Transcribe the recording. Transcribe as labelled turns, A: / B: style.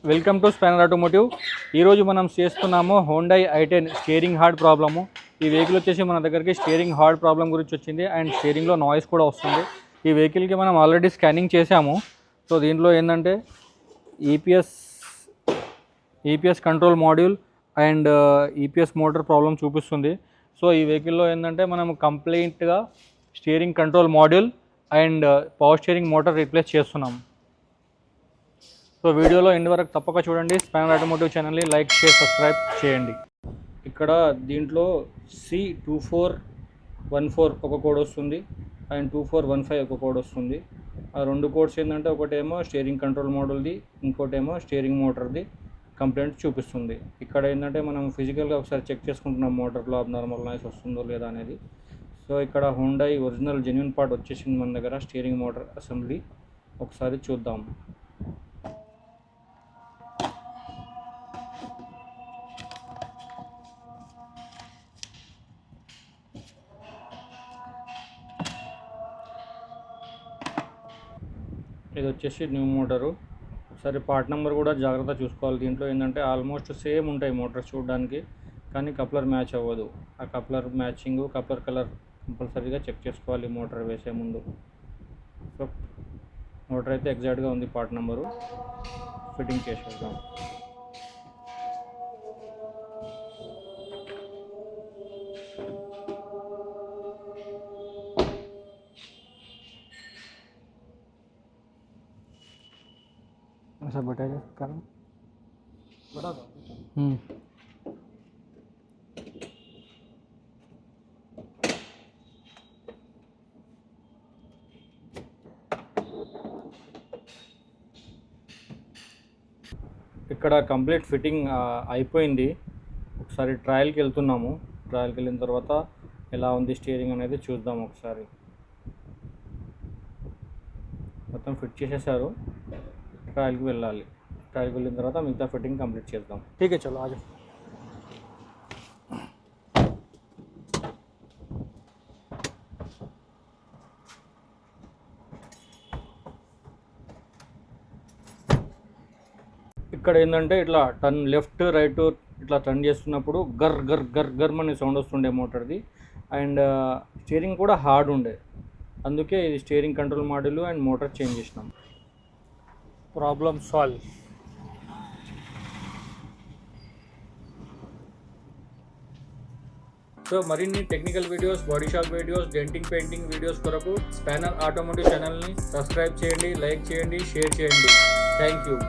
A: Welcome to spanner automotive. ఈరోజు మనం చేస్తున్నాము Hyundai i10 steering hard problem. ఈ వెహికల్ వచ్చేసి మన దగ్గరికి స్టీరింగ్ హార్డ్ ప్రాబ్లం గురించి వచ్చింది అండ్ స్టీరింగ్లో నాయిస్ కూడా వస్తుంది. ఈ వెహికల్కి మనం ఆల్రెడీ స్కానింగ్ చేసాము. సో దీంట్లో ఏంటంటే EPS control module and EPS motor problem చూపిస్తుంది. సో ఈ వెహికల్లో ఏంటంటే మనం కంప్లీట్గా steering control module and power steering motor replace చేస్తున్నాము. సో వీడియోలో ఎండ్ వరకు తప్పక చూడండి. స్పానర్ ఆటోమోటివ్ ఛానల్ని లైక్, షేర్, సబ్స్క్రైబ్ చేయండి. ఇక్కడ దీంట్లో C2414 ఒక కోడ్ వస్తుంది అండ్ 2415 ఒక కోడ్ వస్తుంది. ఆ రెండు కోడ్స్ ఏంటంటే ఒకటేమో స్టీరింగ్ కంట్రోల్ మోడల్ది, ఇంకోటేమో స్టీరింగ్ మోటార్ది కంప్లైంట్ చూపిస్తుంది. ఇక్కడ ఏంటంటే మనం ఫిజికల్గా ఒకసారి చెక్ చేసుకుంటున్నాం మోటార్లో అబ్నార్మల్ నాయిస్ వస్తుందో లేదా అనేది. సో ఇక్కడ హోండై ఒరిజినల్ జెన్యూన్ పార్ట్ వచ్చేసింది మన దగ్గర, స్టీరింగ్ మోటార్ అసెంబ్లీ. ఒకసారి చూద్దాం. ఇది వచ్చేసి న్యూ మోటారు. ఒకసారి పార్ట్ నెంబర్ కూడా జాగ్రత్త చూసుకోవాలి. దీంట్లో ఏంటంటే ఆల్మోస్ట్ సేమ్ ఉంటాయి మోటార్స్ చూడడానికి, కానీ కప్లర్ మ్యాచ్ అవ్వదు. ఆ కప్లర్ మ్యాచింగ్, కప్లర్ కలర్ కంపల్సరీగా చెక్ చేసుకోవాలి మోటార్ వేసే ముందు. సో మోటార్ అయితే ఎగ్జాక్ట్గా ఉంది, పార్ట్ నెంబరు ఫిట్టింగ్ చేసేద్దాం. ऐसा बता दो कारण बता दो। ఇక్కడ కంప్లీట్ ఫిట్టింగ్ అయిపోయింది. ఒకసారి ట్రయల్కి వెళ్తున్నాము. ట్రయల్కి వెళ్ళిన తర్వాత ఎలా ఉంది స్టీరింగ్ అనేది చూద్దాం. ఒకసారి మొత్తం ఫిట్ చేసేసారు. ట్రయల్కి వెళ్ళాలి. ట్రయల్కి వెళ్ళిన తర్వాత మిగతా ఫిట్టింగ్ కంప్లీట్ చేద్దాం. ठीक है, चलो आ जाओ. ఇక్కడ ఏంటంటే ఇట్లా టర్న్ లెఫ్ట్ రైట్ ఇట్లా టర్న్ చేస్తున్నప్పుడు గర్ గర్ గర్ గర్ అనే సౌండ్ వస్తుండే మోటార్ది. అండ్ స్టీరింగ్ కూడా హార్డ్ ఉండే, అందుకే ఇది steering control module and motor change చేసినాం. Problem solve. సో మరిన్ని technical videos, body shop videos, denting painting videos కొరకు స్పానర్ ఆటోమోటివ్ ఛానల్ని సబ్స్క్రైబ్ చేయండి, లైక్ చేయండి, షేర్ చేయండి. Thank you.